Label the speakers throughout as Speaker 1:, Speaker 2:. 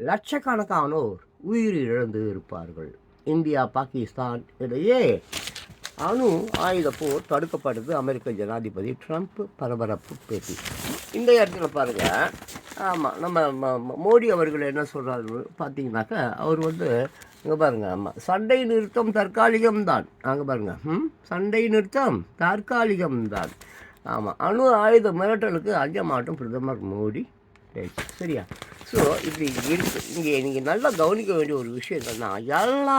Speaker 1: லட்சக்கணக்கானோர் உயிரிழந்து இருப்பார்கள். இந்தியா பாகிஸ்தான் இடையே அணு ஆயுத போர் தடுக்கப்படுது. அமெரிக்க ஜனாதிபதி ட்ரம்ப் பரபரப்பு பேட்டி. இந்த இடத்துல பாருங்கள், ஆமாம், நம்ம மோடி அவர்கள் என்ன சொல்கிறாரு பார்த்தீங்கன்னாக்கா, அவர் இங்கே பாருங்கள், ஆமாம், சண்டை நிறுத்தம் தற்காலிகம்தான். அங்கே பாருங்கள், சண்டை நிறுத்தம் தற்காலிகம்தான். ஆமாம், அணு ஆயுத மிரட்டலுக்கு அஞ்ச மாட்டோம் பிரதமர் மோடி பேச்சு. சரியா? ஸோ இப்படி இருக்குது. இங்கே நீங்கள் நல்லா கவனிக்க வேண்டிய ஒரு விஷயம் என்னென்னா, எல்லா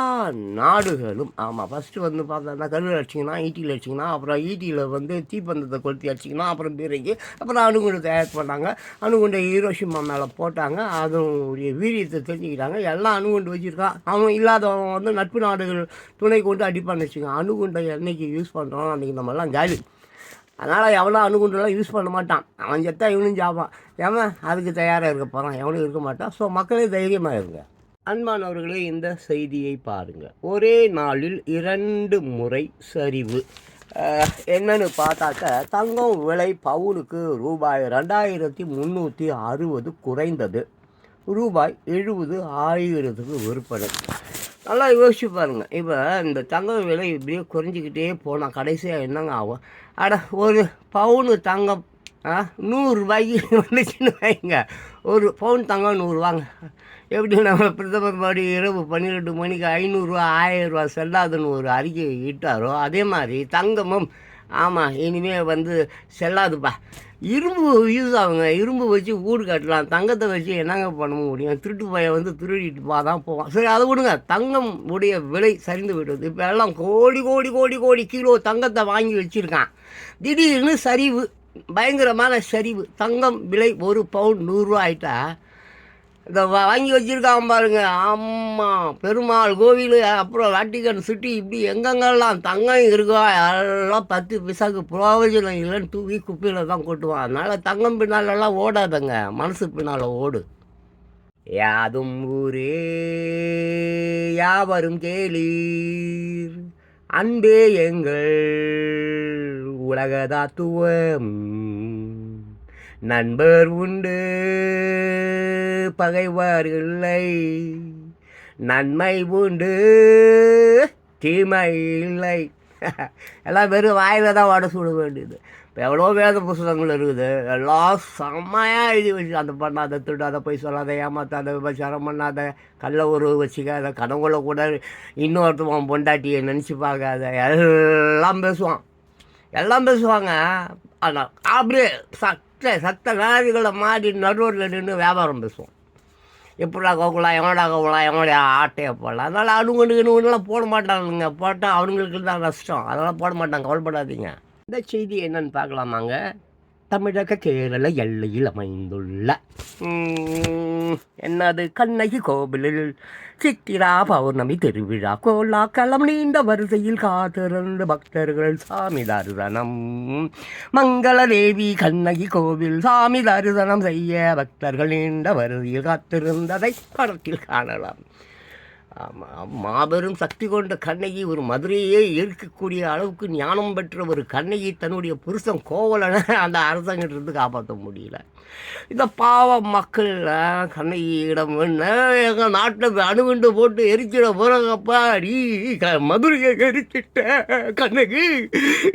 Speaker 1: நாடுகளும் ஆமாம், ஃபஸ்ட்டு பார்த்தோன்னா கல்லில் அடிச்சிங்கன்னா, ஈட்டியில் அடிச்சிங்கன்னா, அப்புறம் ஈட்டியில் தீப்பந்தத்தை கொளுத்தி அடிச்சிங்கன்னா, அப்புறம் பிறகு அப்புறம் அணுகுண்டு தயார் பண்ணாங்க. அணுகுண்டை ஹீரோஷிமா மேலே போட்டாங்க. அதனுடைய வீரியத்தை தெரிஞ்சுக்கிட்டாங்க. எல்லாம் அணுகுண்டு வச்சுருக்கான். அவன் இல்லாதவன் நட்பு நாடுகள் துணை கொண்டு அடிப்பான்னு வச்சுக்கோங்க. அணுகுண்டை என்றைக்கு யூஸ் பண்ணுறோம் அன்றைக்கி நம்மலாம் ஜாலி. அதனால் எவ்வளோ அணுகுண்டுலாம் யூஸ் பண்ண மாட்டான். அவன் செத்தா இவனும் ஜாபான். ஏன் அதுக்கு தயாராக இருக்க போகிறான்? எவனும் இருக்க மாட்டான். ஸோ மக்களே தைரியமாக இருங்க. அன்பானவர்களே, இந்த செய்தியை பாருங்கள். ஒரே நாளில் 2 முறை சரிவு. என்னன்னு பார்த்தாக்க, தங்கம் விலை பவுனுக்கு ரூபாய் 2360 குறைந்தது. ரூபாய் 70 1000க்கு விற்பனை. நல்லா யோசிச்சு பாருங்கள். இப்போ இந்த தங்க விலை இப்படியே குறைஞ்சிக்கிட்டே போனால் கடைசியாக என்னங்க ஆகும்? ஒரு பவுனு தங்கம் 100 ரூபாய்க்கு வந்துச்சுன்னு வைங்க. ஒரு பவுன் தங்கம் 100 ரூபாங்க. எப்படி நம்ம பிரதமர் மோடி இரவு 12 மணிக்கு 500 1000 செல்லாதுன்னு ஒரு அறிக்கை இட்டாரோ, அதே மாதிரி தங்கமும் ஆமாம் இனிமேல் செல்லாதுப்பா. இரும்பு யூஸ் ஆகுங்க. இரும்பு வச்சு வீடு கட்டலாம். தங்கத்தை வச்சு என்னங்க பண்ண முடியும்? திருட்டு பையன் திருடிட்டு தான் போவான். சரி, அதை விடுங்க. தங்கம் உடைய விலை சரிந்து விடுது. இப்போ எல்லாம் கோடி கோடி கோடி கோடி கிலோ தங்கத்தை வாங்கி வச்சுருக்கான். திடீர்னு சரிவு, பயங்கரமான சரிவு. தங்கம் விலை ஒரு பவுன் 100 ரூபா ஆகிட்டா இதை வாங்கி வச்சுருக்கான் பாருங்க. ஆமாம், பெருமாள் கோவில், அப்புறம் வாட்டிகன் சிட்டி, இப்படி எங்கெங்கெல்லாம் தங்கம் இருக்கோ எல்லாம் 10 பைசாவுக்கு பிரயோஜனம் இல்லைன்னு தூக்கி குப்பையில் தான் கொட்டுவான். அதனால் தங்கம் பின்னாலெல்லாம் ஓடாதங்க, மனசு பின்னால் ஓடு. யாதும் ஊரே யாவரும் கேளீர், அன்பே எங்கள் உலகதாத்துவம். நண்பர் உண்டு பகைவர் இல்லை, நன்மை உண்டு தீமை இல்லை. எல்லாம் வெறும் வாயில் தான் வடை சுட வேண்டியது. இப்போ எவ்வளோ வேத புஸ்தகங்கள் இருக்குது. எல்லாம் செம்மையாக எழுதி வச்சு, அந்த பண்ணாத, திருடாத, போய் சொல்லாத, ஏமாத்தாத, விபச்சாரம் பண்ணாத, கல்ல உறவு வச்சுக்காத, கனவுல கூட இன்னொருத்தவன் பொண்டாட்டியை நினச்சி பார்க்காத, எல்லாம் பேசுவாங்க. ஆனால் அப்படியே சத்த நாதிகளை மாடி நடுவில் நின்று வியாபாரம் பேசுவோம். எப்படா கோகுலாம், எவனடா கோகுலாம், எவனுடைய ஆட்டையை போடலாம். அதனால் அணுகுண்டுலாம் போட மாட்டானுங்க. போட்டால் அவனுங்களுக்கு தான் நஷ்டம். அதெல்லாம் போட மாட்டாங்க, கவலைப்படாதீங்க. இந்த செய்தி என்னன்னு பார்க்கலாமாங்க. தமிழக கேரள எல்லையில் அமைந்துள்ள என்னது கண்ணகி கோவிலில் சித்திரா பௌர்ணமி திருவிழா கோலாகலம் நீண்ட வரிசையில் காத்திருந்த பக்தர்கள் சாமி தரிசனம். மங்களதேவி கண்ணகி கோவில் சாமி தரிசனம் செய்ய பக்தர்கள் நீண்ட வரிசையில் காத்திருந்ததை படத்தில் காணலாம். ஆமாம், மாபெரும் சக்தி கொண்ட கண்ணகி, ஒரு மதுரையே இருக்கக்கூடிய அளவுக்கு ஞானம் பெற்ற ஒரு கண்ணகி தன்னுடைய புருஷன் கோவலனை அந்த அரசாங்கத்திலிருந்து காப்பாற்ற முடியல. இந்த பாவ மக்கள் கண்ணகியிடம் எங்கள் நாட்டை அணுகுண்டு போட்டு எரிச்சிட போகிறாங்கப்பா, நீ மதுரையை எரிச்சிட்ட கண்ணகி,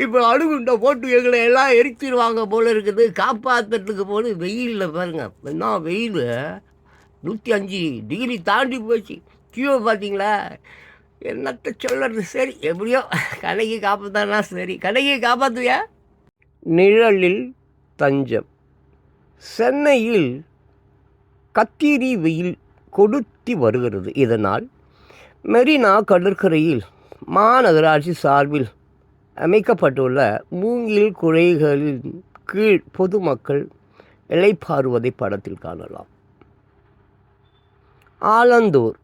Speaker 1: இப்போ அணுகுண்டை போட்டு எங்களை எல்லாம் எரிச்சிடுவாங்க போல இருக்குது, காப்பாற்றுறதுக்கு போல. வெயிலில் பாருங்க, என்ன வெயில், 105 டிகிரி தாண்டி போச்சு. கியூ பார்த்தீங்களா? என்னத்தை சொல்கிறது? சரி, எப்படியோ கண்ணகி காப்பாற்றினா சரி. கண்ணகி காப்பாற்றுவியா? நிழலில் தஞ்சம். சென்னையில் கத்திரி வெயில் கொளுத்தி வருகிறது. இதனால் மெரினா கடற்கரையில் மாநகராட்சி சார்பில் அமைக்கப்பட்டுள்ள மூங்கில் குழைகளின் கீழ் பொதுமக்கள் இளைப்பாறுவதை படத்தில் காணலாம். ஆலந்தூர்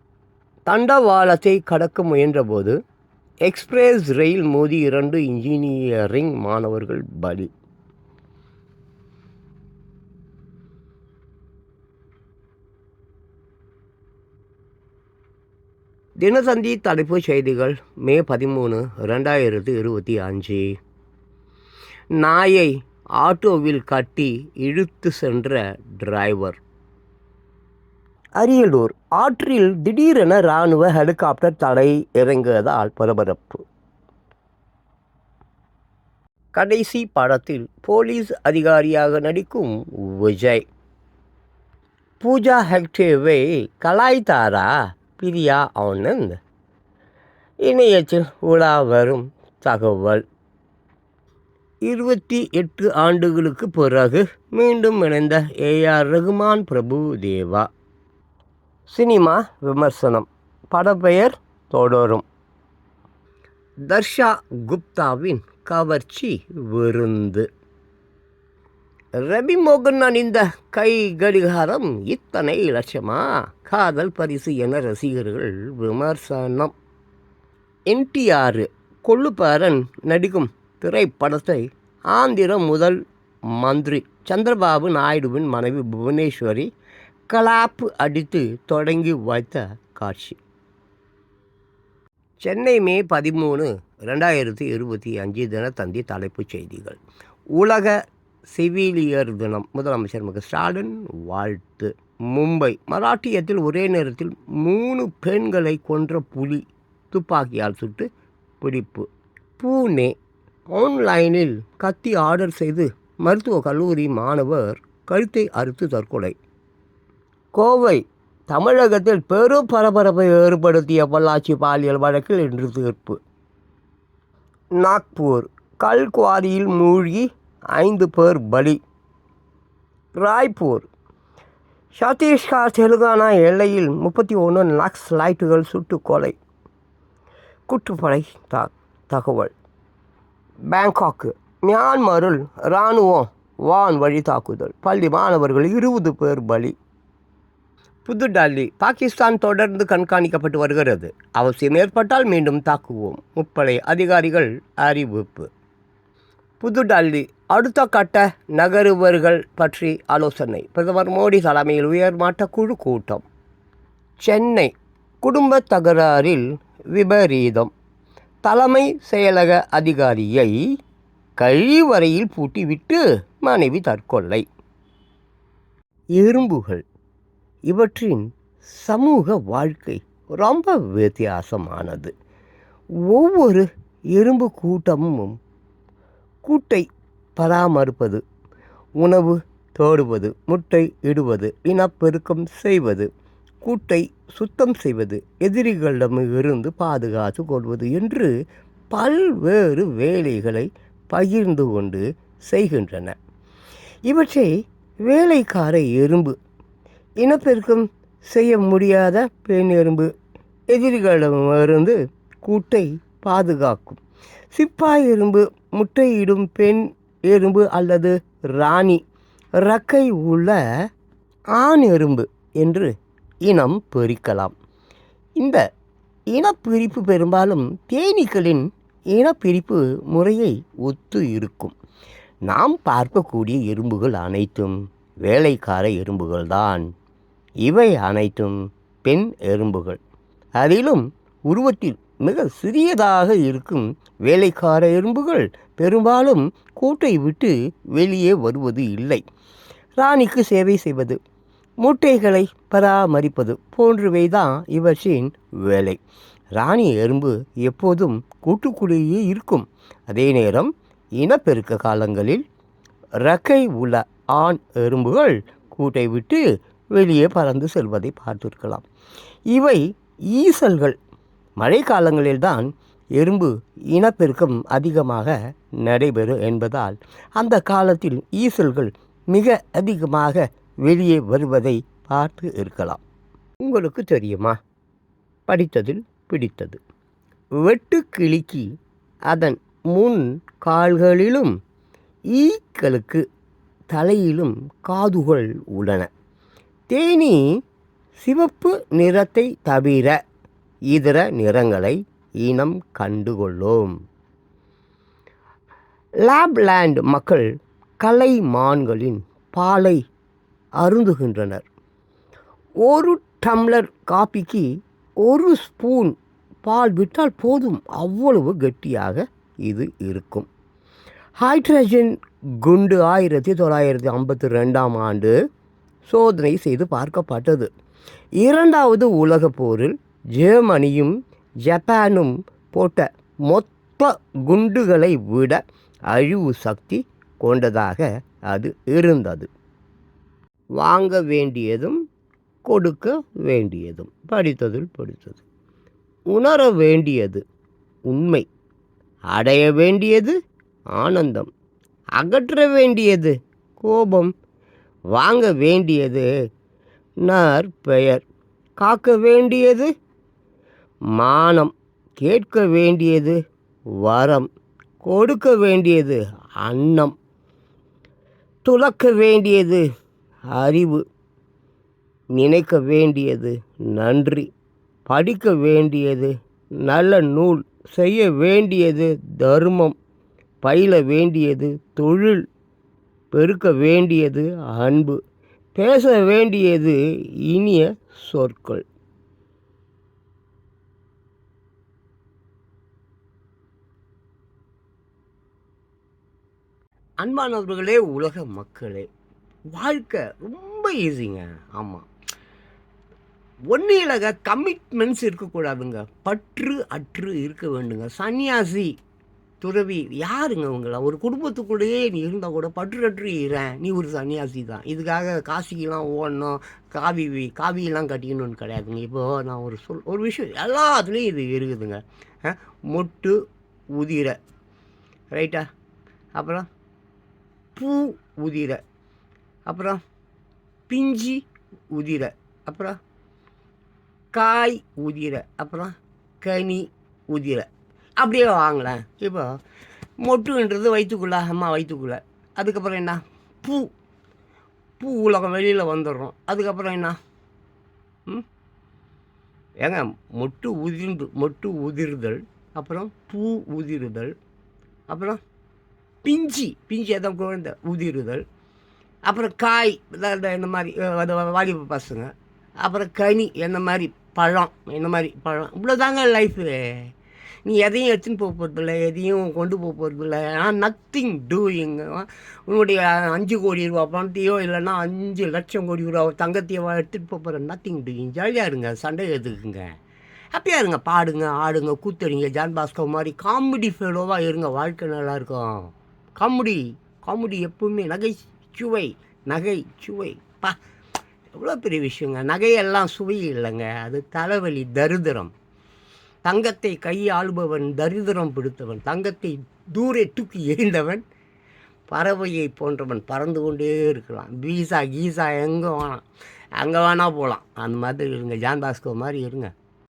Speaker 1: தண்டவாளத்தை கடக்க முயன்றபோது எக்ஸ்பிரஸ் ரயில் மோதி 2 இன்ஜினியரிங் மாணவர்கள் பலி. தினசந்தி தலைப்புச் செய்திகள், மே 13, 2025. நாயை ஆட்டோவில் கட்டி இழுத்து சென்ற டிரைவர். அரியலூர் ஆற்றில் திடீரென இராணுவ ஹெலிகாப்டர் தடை இறங்குவதால் பரபரப்பு. கடைசி படத்தில் போலீஸ் அதிகாரியாக நடிக்கும் விஜய். பூஜா ஹெக்டேவை கலாய்த்தாரா பிரியா ஆனந்த்? இணையத்தில் உலா வரும் தகவல். 28 ஆண்டுகளுக்கு பிறகு மீண்டும் இணைந்த ஏஆர் ரகுமான் பிரபு தேவா. சினிமா விமர்சனம். படப்பெயர் தொடரும். தர்ஷா குப்தாவின் கவர்ச்சி விருந்து. ரவி மோகன் அணிந்த கை கடிகாரம் இத்தனை லட்சமா? காதல் பரிசு என ரசிகர்கள் விமர்சனம். NTR கொள்ளுப்பாரன் நடிக்கும் திரைப்படத்தை ஆந்திர முதல் மந்திரி சந்திரபாபு நாயுடுவின் மனைவி புவனேஸ்வரி கலாப்பு அடித்து தொடங்கி வைத்த காட்சி. சென்னை மே 13, 2025 தினத்தந்தி தலைப்புச் செய்திகள். உலக செவிலியர் தினம். முதலமைச்சர் மு.க. ஸ்டாலின் வாழ்த்து. மும்பை மராட்டியத்தில் ஒரே நேரத்தில் 3 பெண்களை கொன்ற புலி துப்பாக்கியால் சுட்டு பிடிப்பு. பூனே ஆன்லைனில் கத்தி ஆர்டர் செய்து மருத்துவக் கல்லூரி மாணவர் கழுத்தை அறுத்து தற்கொலை. கோவை தமிழகத்தில் பெரும் பரபரப்பை ஏற்படுத்திய பொள்ளாச்சி பாலியல் வழக்கில் இன்று தீர்ப்பு. நாக்பூர் கல்குவாரியில் மூழ்கி 5 பேர் பலி. ராய்ப்பூர் சத்தீஸ்கர் தெலுங்கானா எல்லையில் 31 நக்சலைட்டுகள் சுட்டு கொலை. குற்றுப்படை தகவல். பேங்காக் மியான்மரில் இராணுவம் வான் வழி தாக்குதல். பள்ளி மாணவர்கள் 20 பேர் பலி. புதுடெல்லி பாகிஸ்தான் தொடர்ந்து கண்காணிக்கப்பட்டு வருகிறது. அவசியம் ஏற்பட்டால் மீண்டும் தாக்குவோம். முப்படை அதிகாரிகள் அறிவிப்பு. புதுடெல்லி அடுத்த கட்ட நகர்வுகள் பற்றி ஆலோசனை. பிரதமர் மோடி தலைமையில் உயர்மட்ட குழு கூட்டம். சென்னை குடும்ப தகராறில் விபரீதம். தலைமை செயலக அதிகாரியை கழிவறையில் பூட்டிவிட்டு மனைவி தற்கொலை. எறும்புகள் இவற்றின் சமூக வாழ்க்கை ரொம்ப வித்தியாசமானது. ஒவ்வொரு எறும்பு கூட்டமும் கூட்டை பராமரிப்பது, உணவு தேடுவது, முட்டை இடுவது, இனப்பெருக்கம் செய்வது, கூட்டை சுத்தம் செய்வது, எதிரிகளிடமிருந்து பாதுகாத்து கொள்வது என்று பல்வேறு வேலைகளை பகிர்ந்து கொண்டு செய்கின்றன. இவற்றை வேலைக்கார எறும்பு, இனப்பெருக்கம் செய்ய முடியாத பெண் எறும்பு எதிரிகளிடமிருந்து கூட்டை பாதுகாக்கும். சிப்பாய் எறும்பு முட்டையிடும் பெண் எறும்பு அல்லது ராணி இறக்கை உள்ள ஆண் எறும்பு என்று இனம் பிரிக்கலாம். இந்த இனப்பிரிப்பு பெரும்பாலும் தேனீக்களின் இனப்பிரிப்பு முறையை ஒத்து இருக்கும். நாம் பார்க்கக்கூடிய எறும்புகள் அனைத்தும் வேலைக்கார எறும்புகள்தான். இவை அனைத்தும் பெண் எறும்புகள். அதிலும் உருவத்தில் மிக சிறியதாக இருக்கும் வேலைக்கார எறும்புகள் பெரும்பாலும் கூட்டை விட்டு வெளியே வருவது இல்லை. ராணிக்கு சேவை செய்வது, முட்டைகளை பராமரிப்பது போன்றவைதான் இவற்றின் வேலை. ராணி எறும்பு எப்போதும் கூட்டுக்குள்ளேயே இருக்கும். அதே நேரம் இனப்பெருக்க காலங்களில் இறக்கை உள்ள ஆண் எறும்புகள் கூட்டை விட்டு வெளியே பறந்து செல்வதை பார்த்திருக்கலாம். இவை ஈசல்கள். மழை காலங்களில்தான் எறும்பு இனப்பெருக்கம் அதிகமாக நடைபெறும் என்பதால் அந்த காலத்தில் ஈசல்கள் மிக அதிகமாக வெளியே வருவதை பார்த்து இருக்கலாம். உங்களுக்கு தெரியுமா? படித்ததில் பிடித்தது. வெட்டுக்கிளிக்கு அதன் முன் கால்களிலும் ஈக்களுக்கு தலையிலும் காதுகள் உள்ளன. தேனீ சிவப்பு நிறத்தை தவிர இதர நிறங்களை இனம் கண்டுகொள்ளும். லாப்லாந்து மக்கள் கலைமான்களின் பாலை அருந்துகின்றனர். 1 டம்ளர் காபிக்கு 1 ஸ்பூன் பால் விட்டால் போதும், அவ்வளவு கெட்டியாக இது இருக்கும். ஹைட்ரஜன் குண்டு 1952 சோதனை செய்து பார்க்கப்பட்டது. இரண்டாவது உலகப் போரில் ஜெர்மனியும் ஜப்பானும் போட்ட மொத்த குண்டுகளை விட அழிவு சக்தி கொண்டதாக அது இருந்தது. வாங்க வேண்டியதும் கொடுக்க வேண்டியதும் படித்தது. உணர வேண்டியது உண்மை, அடைய வேண்டியது ஆனந்தம், அகற்ற வேண்டியது கோபம், வாங்க வேண்டியது நற்பெயர், காக்க வேண்டியது மானம், கேட்க வேண்டியது வரம், கொடுக்க வேண்டியது அன்னம், துலக்க வேண்டியது அறிவு, நினைக்க வேண்டியது நன்றி, படிக்க வேண்டியது நல்ல நூல், செய்ய வேண்டியது தர்மம், பயில வேண்டியது தொழில், பெருக்க வேண்டியது அன்பு, பேச வேண்டியது இனிய சொற்கள். அன்பானவர்களே, உலக மக்களே, வாழ்க்கை ரொம்ப ஈஸிங்க. ஆமாம், ஒன்றும் இல்லைங்க, கமிட்மெண்ட்ஸ் இருக்கக்கூடாதுங்க, பற்று அற்று இருக்க வேண்டுங்க. சன்னியாசி துறவி யாருங்க உங்களை? ஒரு குடும்பத்துக்குள்ளேயே நீ இருந்தால் கூட பற்று இறேன், நீ ஒரு சன்னியாசி தான். இதுக்காக காசிக்கெலாம் ஓடணும், காவியெல்லாம் கட்டிக்கணும்னு கிடையாதுங்க. இப்போது நான் ஒரு விஷயம் எல்லாத்துலேயும் இது இருக்குதுங்க. மொட்டு உதிர, ரைட்டா? அப்புறம் பூ உதிர, அப்புறம் பிஞ்சி உதிர, அப்புறம் காய் உதிர, அப்புறம் கனி உதிர, அப்படியே வாங்கலேன். இப்போ மொட்டுன்றது வயிற்றுக்குள்ளே, அம்மா வயிற்றுக்குள்ளே. அதுக்கப்புறம் என்ன? பூ உலகம் வெளியில் வந்துடுறோம். அதுக்கப்புறம் என்ன? ஏங்க, மொட்டு உதிர்தல், அப்புறம் பூ உதிர்தல், அப்புறம் பிஞ்சி அதான் குழந்தை உதிருதல், அப்புறம் காய் இந்த மாதிரி வாலிப பசங்க, அப்புறம் கனி என்ன மாதிரி பழம், இவ்வளோ தாங்க லைஃபு. நீ எதையும் எடுத்துன்னு போக போகிறதில்ல, எதையும் கொண்டு போக போகிறதில்ல. Nothing doing. உன்னுடைய 5 கோடி ரூபா பணத்தையோ இல்லைன்னா 5 லட்சம் கோடி ரூபா தங்கத்தையோ எடுத்துகிட்டு போக போகிற நத்திங் டூயிங். ஜாலியாக இருங்க, சண்டை எதுக்குங்க, ஹாப்பியாக இருங்க, பாடுங்க, ஆடுங்க, கூத்தடிங்க, ஜான் பாஸ்கோ மாதிரி காமெடி ஃபெலோவாக இருங்க, வாழ்க்கை நல்லாயிருக்கும். காமெடி எப்பவுமே நகைச்சுவை பா, எவ்வளோ பெரிய விஷயங்க. நகையெல்லாம் சுவை இல்லைங்க, அது தலைவலி, தரித்திரம். தங்கத்தை கையாளுபவன் தரித்திரம் பிடித்தவன், தங்கத்தை தூரே தூக்கி எறிந்தவன் பறவையை போன்றவன், பறந்து கொண்டே இருக்கலாம். கீசா எங்கே வேணாம், அங்கே வேணால் போகலாம். அந்த மாதிரி இருங்க, ஜான் பாஸ்கோ மாதிரி இருங்க.